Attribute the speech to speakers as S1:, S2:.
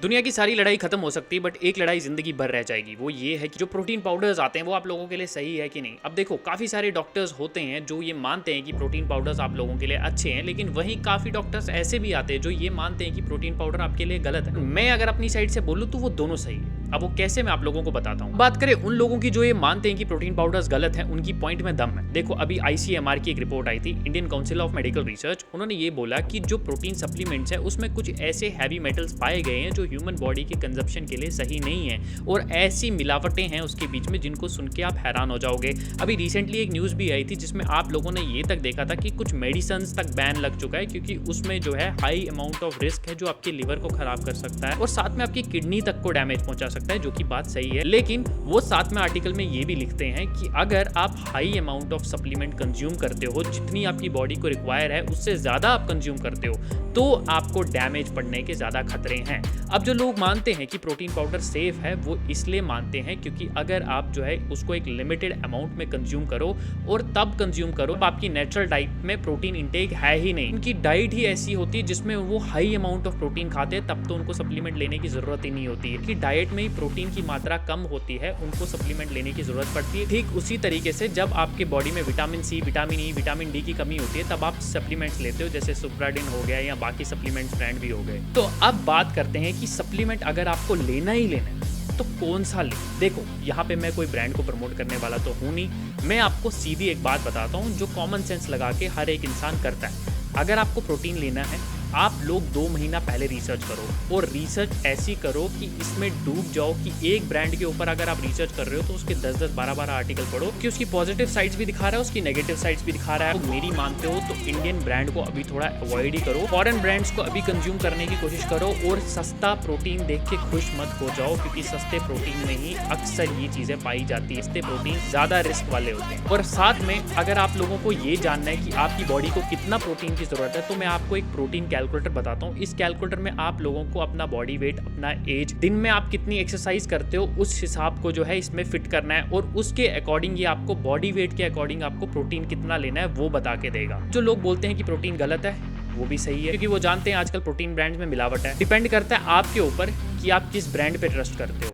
S1: दुनिया की सारी लड़ाई खत्म हो सकती है बट एक लड़ाई जिंदगी भर रह जाएगी। वो ये है कि जो प्रोटीन पाउडर्स आते हैं वो आप लोगों के लिए सही है कि नहीं। अब देखो, काफ़ी सारे डॉक्टर्स होते हैं जो ये मानते हैं कि प्रोटीन पाउडर्स आप लोगों के लिए अच्छे हैं, लेकिन वहीं काफ़ी डॉक्टर्स ऐसे भी आते हैं जो ये मानते हैं कि प्रोटीन पाउडर आपके लिए गलत है। मैं अगर अपनी साइड से बोलूँ तो वो दोनों सही है। अब वो कैसे, मैं आप लोगों को बताता हूँ। बात करें उन लोगों की जो ये मानते हैं कि प्रोटीन पाउडर्स गलत हैं, उनकी पॉइंट में दम है। देखो, अभी ICMR की एक रिपोर्ट आई थी, Indian council of medical research. उन्होंने ये बोला कि जो प्रोटीन सप्लीमेंट्स है उसमें कुछ ऐसे हैवी मेटल्स पाए गए हैं जो ह्यूमन बॉडी के कंजप्शन के लिए सही नहीं है, और ऐसी मिलावटें हैं उसके बीच में जिनको सुन के आप हैरान हो जाओगे। अभी रिसेंटली एक न्यूज़ भी आई थी जिसमें आप लोगों ने ये तक देखा था कि कुछ मेडिसिन्स तक बैन लग चुका है, क्योंकि उसमें जो है हाई अमाउंट ऑफ रिस्क है जो आपके लिवर को खराब कर सकता है और साथ में आपकी किडनी तक को डैमेज पहुंचा सकता है, जो कि बात सही है। लेकिन वो साथ में आर्टिकल में ये भी लिखते हैं कि अगर आप high amount of supplement consume करते हो, जितनी आपकी बॉडी को रिक्वायर है उससे ज़्यादा आप कंज्यूम करते हो, तो आपको डैमेज पड़ने के ज़्यादा खतरे हैं। अब जो लोग मानते हैं कि प्रोटीन पाउडर सेफ है, वो इसलिए मानते हैं क्योंकि अगर आप जो है उसको एक लिमिटेड अमाउंट में कंज्यूम करो और तब कंज्यूम करो जब आपकी नेचुरल डाइट में प्रोटीन इंटेक है ही नहीं। उनकी डाइट ही ऐसी होती है जिसमें वो हाई अमाउंट ऑफ प्रोटीन खाते हैं, तब तो उनको सप्लीमेंट लेने की जरूरत ही नहीं होती है। कि डाइट में ही प्रोटीन की मात्रा कम होती है, उनको सप्लीमेंट लेने की जरूरत पड़ती है। ठीक उसी तरीके से जब आपके बॉडी में vitamin C, vitamin E, vitamin D की कमी होती है, तब आप सप्लीमेंट्स लेते हो, जैसे सुप्राडिन हो गया या बाकी सप्लीमेंट्स ब्रांड भी हो गए। तो अब बात करते हैं कि सप्लीमेंट अगर आपको लेना ही लेना है तो कौन सा ले। देखो, यहाँ पे मैं कोई ब्रांड को प्रमोट करने वाला तो हूँ नहीं, मैं आपको सीधी एक बात बताता हूँ जो कॉमन सेंस लगा के हर एक इंसान करता है। अगर आपको प्रोटीन लेना है, आप लोग 2 महीना पहले रिसर्च करो, और रिसर्च ऐसी करो कि इसमें डूब जाओ कि एक ब्रांड के ऊपर अगर आप रिसर्च कर रहे हो तो उसके 10-10, 12-12 आर्टिकल पढ़ो कि उसकी पॉजिटिव साइड्स भी दिखा रहा है, उसकी नेगेटिव साइड्स भी दिखा रहा है। तो मेरी मानते हो तो इंडियन ब्रांड को अभी थोड़ा अवॉइड ही करो, फॉरेन ब्रांड्स को अभी कंज्यूम करने की कोशिश करो, और सस्ता प्रोटीन देख के खुश मत हो जाओ, क्योंकि सस्ते प्रोटीन में ही अक्सर ये चीज़ें पाई जाती है। सस्ते प्रोटीन ज़्यादा रिस्क वाले होते हैं। और साथ में अगर आप लोगों को ये जानना है कि आपकी बॉडी को कितना प्रोटीन की ज़रूरत है, तो मैं आपको एक प्रोटीन कैलकुलेटर बताता हूँ। इस कैलकुलेटर में आप लोगों को अपना बॉडी वेट, अपना एज, दिन में आप कितनी एक्सरसाइज करते हो, उस हिसाब को जो है इसमें फिट करना है, और उसके अकॉर्डिंग ये आपको बॉडी वेट के अकॉर्डिंग आपको प्रोटीन कितना लेना है वो बता के देगा। जो लोग बोलते हैं कि प्रोटीन गलत है, वो भी सही है, क्योंकि वो जानते हैं आजकल प्रोटीन ब्रांड्स में मिलावट है। डिपेंड करता है आपके ऊपर कि आप किस ब्रांड पे ट्रस्ट करते हो।